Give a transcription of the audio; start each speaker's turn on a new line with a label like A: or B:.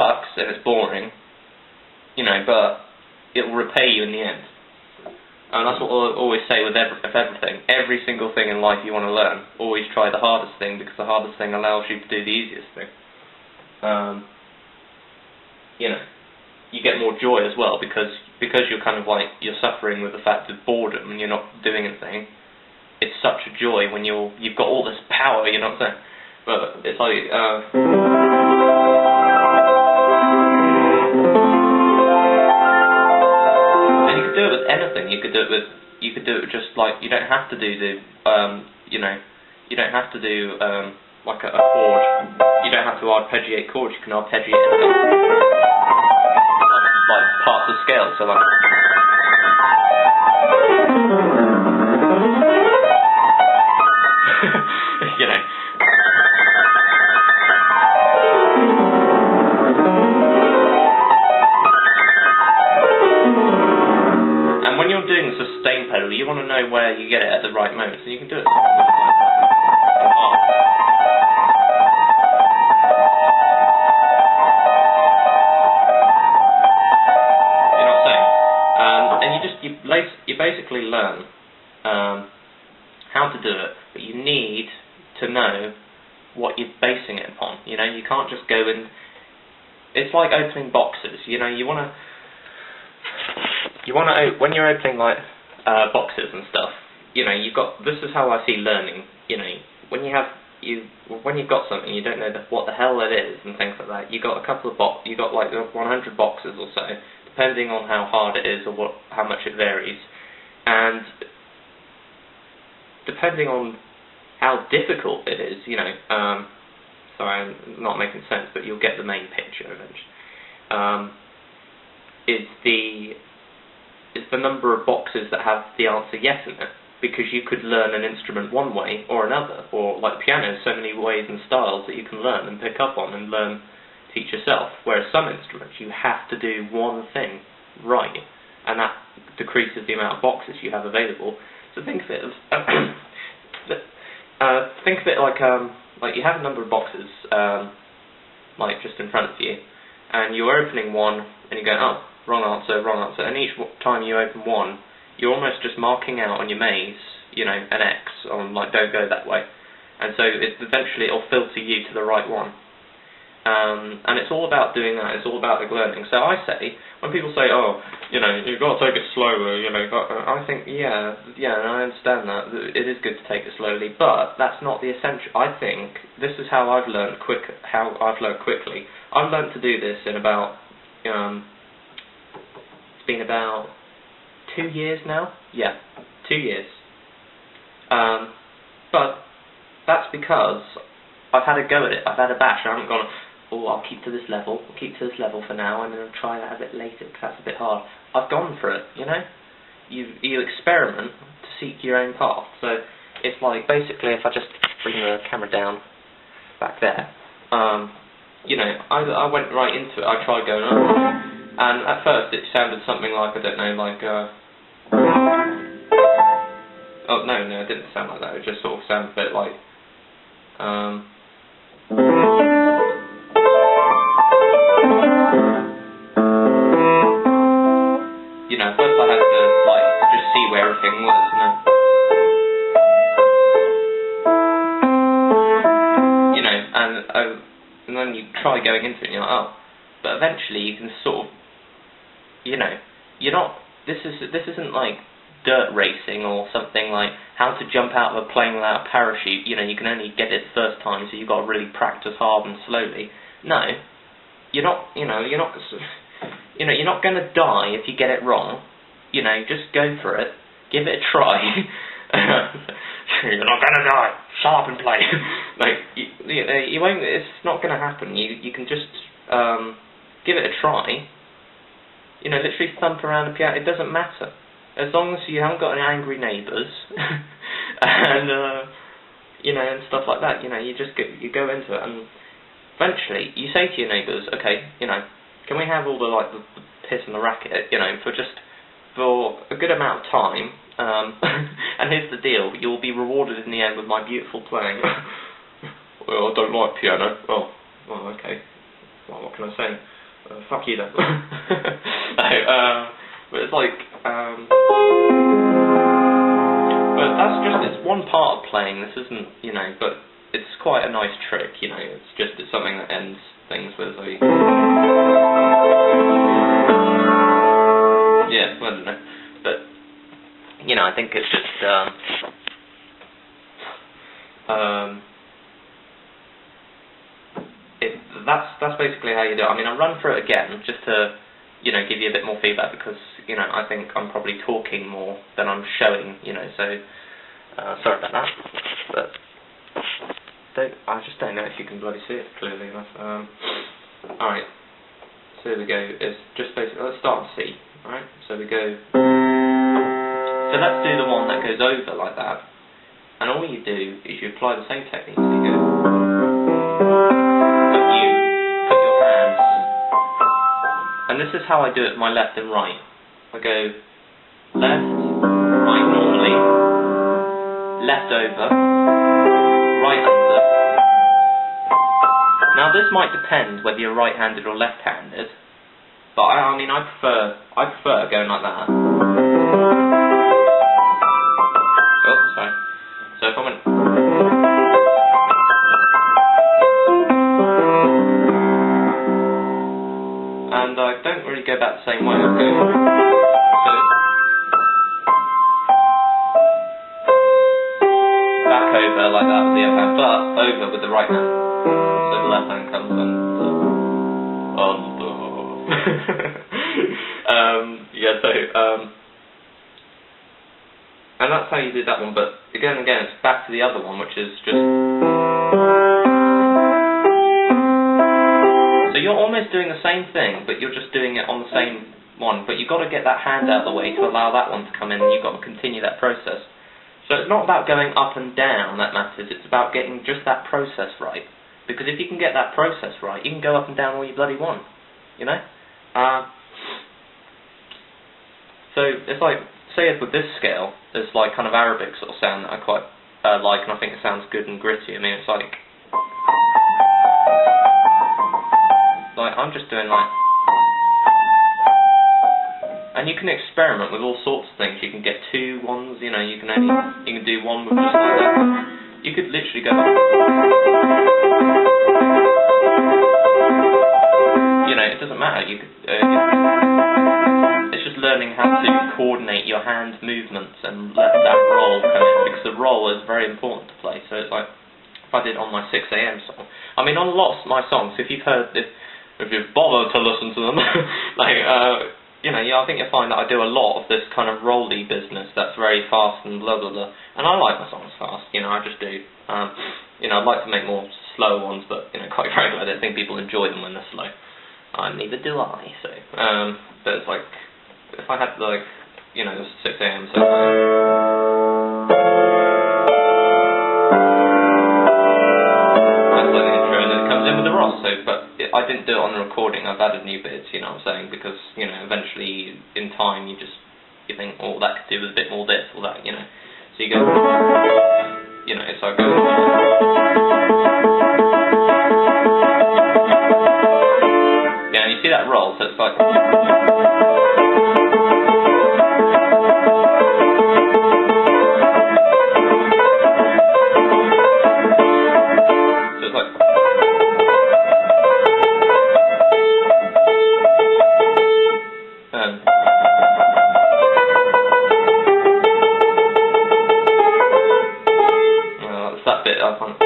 A: sucks and it's boring, you know, but it will repay you in the end. And that's what I always say with everything. Every single thing in life you want to learn, always try the hardest thing, because the hardest thing allows you to do the easiest thing. You know, you get more joy as well, because you're kind of like, you're suffering with the fact of boredom and you're not doing anything. It's such a joy when you've got all this power, you know what I'm saying? But it's like, and you could do it with anything. You could do it with just like, you don't have to do the, you know, you don't have to do like a chord. You don't have to arpeggiate chords. You can arpeggiate anything. Like parts of scale. So like. You know. And when you're doing the sustain pedal, you want to know where you get it at the right moment, so you can do it. You know what I'm saying? And you basically learn how to do it, but you need to know what you're basing it upon. You know, you can't just go and. It's like opening boxes. You know, you want to when you're opening like boxes and stuff. You know, this is how I see learning. You know, when you've got something, you don't know what the hell it is and things like that. You got a couple of you got like 100 boxes or so, depending on how hard it is or how much it varies, and depending on how difficult it is, you know, sorry, I'm not making sense, but you'll get the main picture eventually, is the number of boxes that have the answer yes in it, because you could learn an instrument one way or another, or like piano, so many ways and styles that you can learn and pick up on and teach yourself, whereas some instruments you have to do one thing right, and that decreases the amount of boxes you have available. So think of it like you have a number of boxes, like just in front of you, and you're opening one, and you go, oh, wrong answer, and each time you open one, you're almost just marking out on your maze, you know, an X on like don't go that way, and so eventually it'll filter you to the right one. And it's all about doing that. It's all about learning. So I say, when people say, oh, you know, you've got to take it slower, you know, I think, yeah, and I understand that. It is good to take it slowly, but that's not the essential. I think this is how I've learned quickly. I've learned to do this in about, it's been about 2 years now. Yeah, 2 years. But that's because I've had a go at it. I've had a bash. I haven't gone, oh, I'll keep to this level. I'll keep to this level for now, and then I'll try that a bit later because that's a bit hard. I've gone for it, you know? You experiment to seek your own path. So it's like, basically, if I just bring the camera down back there, you know, I went right into it. I tried going, and at first it sounded something like, I don't know, like, oh, no, it didn't sound like that. It just sort of sounded a bit like, you know, first I had to like just see where everything was, you know, and then you try going into it, and you're like, oh, but eventually you can sort of, you know, you're not. This isn't like dirt racing or something like how to jump out of a plane without a parachute. You know, you can only get it the first time, so you've got to really practice hard and slowly. No, you're not. You're not going to die if you get it wrong. You know, just go for it, give it a try. You're not going to die. Shut up and play. Like you won't. It's not going to happen. You can just give it a try. You know, literally thump around the piano. It doesn't matter. As long as you haven't got any angry neighbours, and you know, and stuff like that, you know, you go into it, and eventually you say to your neighbours, okay, you know, can we have all the piss and the racket, you know, for a good amount of time, and here's the deal: you'll be rewarded in the end with my beautiful playing. Well, I don't like piano. Oh, okay. well, what can I say? Fuck you then. No, but it's like, but that's just, it's one part of playing, this isn't, you know, but it's quite a nice trick, you know, it's something that ends things with a, yeah, I don't know, but, you know, I think it's just, that's basically how you do it. I mean, I'll run through it again, just to, you know, give you a bit more feedback, because, you know, I think I'm probably talking more than I'm showing, you know, so, sorry about that, but, I just don't know if you can bloody see it clearly enough. Alright, so here we go, it's just basically, let's start on C, alright, so we go, so let's do the one that goes over like that, and all you do is you apply the same technique, so you go, put your hands, and this is how I do it my left and right. I go left, right normally, left over, right under. Now this might depend whether you're right-handed or left-handed, but I mean I prefer going like that. Oh, sorry. So if I went, and I don't really go back the same way. I go, so back over like that with the other hand, but over with the right hand. So the left hand comes under. Yeah, so and that's how you do that one, but again and again it's back to the other one, which is just, so you're almost doing the same thing, but you're just doing it on the same one, but you've got to get that hand out of the way to allow that one to come in, and you've got to continue that process. So it's not about going up and down that matters, it's about getting just that process right, because if you can get that process right, you can go up and down all you bloody want, you know? So it's like, say with this scale, there's like kind of Arabic sort of sound that I quite like, and I think it sounds good and gritty. I mean, it's like I'm just doing like, and you can experiment with all sorts of things. You can get two ones, you know, you can do one with just like that. You could literally go like, you know, it doesn't matter. You could. It's just learning how to coordinate your hand movements and let that roll come in, because the roll is very important to play. So it's like, if I did on my 6 AM song, I mean on lots of my songs, if you've bothered to listen to them, like, you know, I think you'll find that I do a lot of this kind of rolly business that's very fast and blah blah blah, and I like my songs fast, you know, I just do. You know, I'd like to make more slow ones, but, you know, quite frankly, I don't think people enjoy them when they're slow. Neither do I, so, but it's like, if I had like, you know, 6 AM, so that's like the intro, and then it comes in with the Ross, so, but I didn't do it on the recording, I've added new bits, you know what I'm saying, because, you know, eventually, in time, you think, oh, that could do with a bit more this, or that, you know, so you go, you know, so I go, yeah, you see that roll, so it's like, that bit I can't.